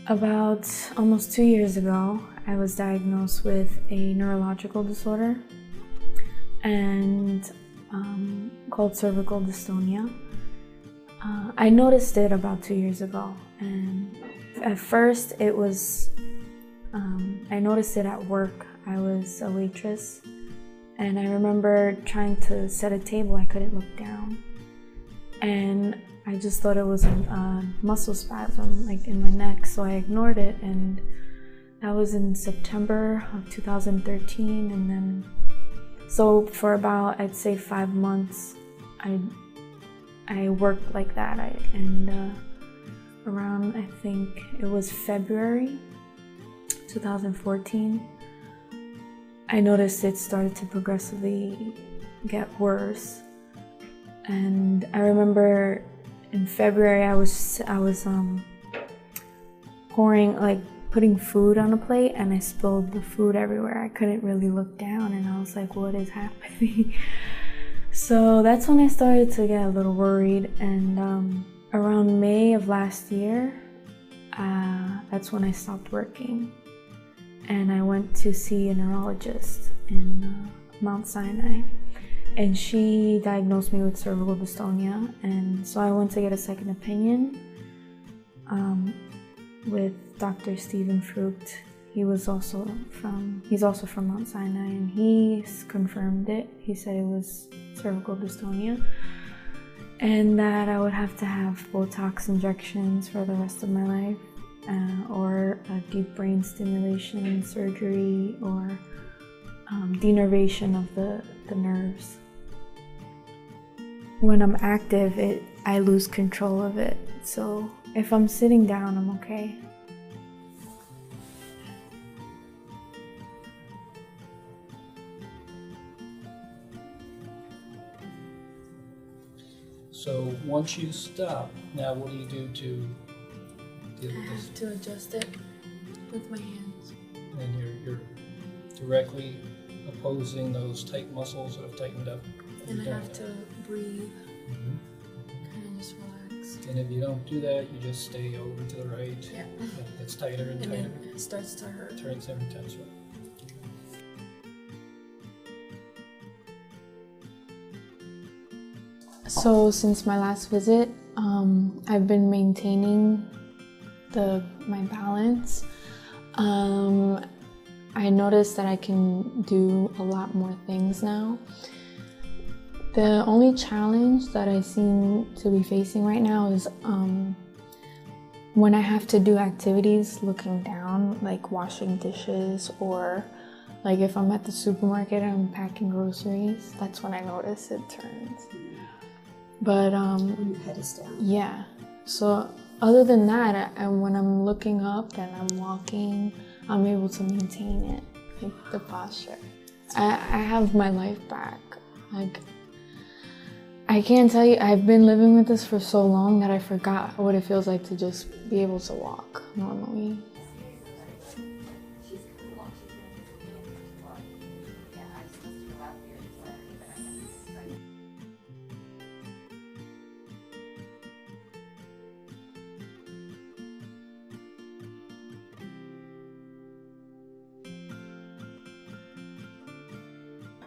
About almost 2 years ago, I was diagnosed with a neurological disorder and called Cervical Dystonia. I noticed it about 2 years ago, and at first it was, I noticed it at work. I was a waitress, and I remember trying to set a table. I couldn't look down, and I just thought it was a muscle spasm like in my neck, so I ignored it, and that was in September of 2013. And then, so for about, I'd say 5 months, I worked like that. Around, I think it was February 2014, I noticed it started to progressively get worse. And I remember in February, I was putting food on a plate, and I spilled the food everywhere. I couldn't really look down, and I was like, what is happening? So that's when I started to get a little worried. And around May of last year, that's when I stopped working, and I went to see a neurologist in Mount Sinai. And she diagnosed me with cervical dystonia, and so I went to get a second opinion with Dr. Stephen Frucht. He's also from Mount Sinai, and he confirmed it. He said it was cervical dystonia, and that I would have to have Botox injections for the rest of my life, or a deep brain stimulation surgery, or denervation of the nerves. When I'm active, I lose control of it. So if I'm sitting down, I'm okay. So once you stop, now what do you do to deal with this? I have to adjust it with my hands. And you're directly opposing those tight muscles that have tightened up. And I have to breathe, kind of just relax. And if you don't do that, you just stay over to the right. Yeah. It gets tighter and tighter. And then it starts to hurt. Turns every time. So since my last visit, I've been maintaining my balance. I noticed that I can do a lot more things now. The only challenge that I seem to be facing right now is when I have to do activities looking down, like washing dishes, or like if I'm at the supermarket and I'm packing groceries, that's when I notice it turns. But when your head is down. Yeah. So other than that, when I'm looking up and I'm walking, I'm able to maintain it, like the posture. I have my life back. Like, I can't tell you, I've been living with this for so long that I forgot what it feels like to just be able to walk normally.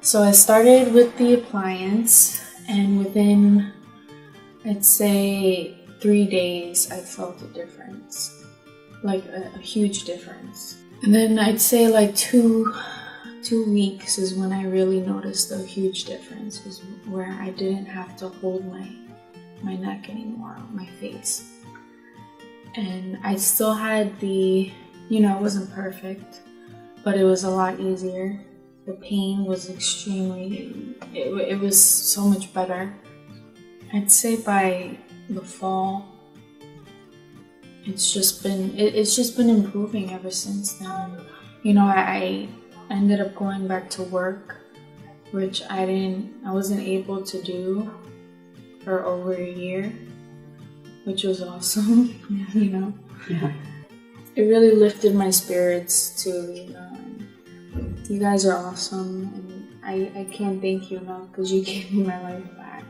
So I started with the appliance, and within, I'd say, 3 days, I felt a difference, like a huge difference. And then I'd say like two weeks is when I really noticed a huge difference, was where I didn't have to hold my neck anymore, my face. And I still had it wasn't perfect, but it was a lot easier. The pain was it was so much better. I'd say by the fall, it's just been improving ever since then. I ended up going back to work, which I wasn't able to do for over a year, which was awesome. Yeah. It really lifted my spirits too, You guys are awesome, and I can't thank you enough because you gave me my life back.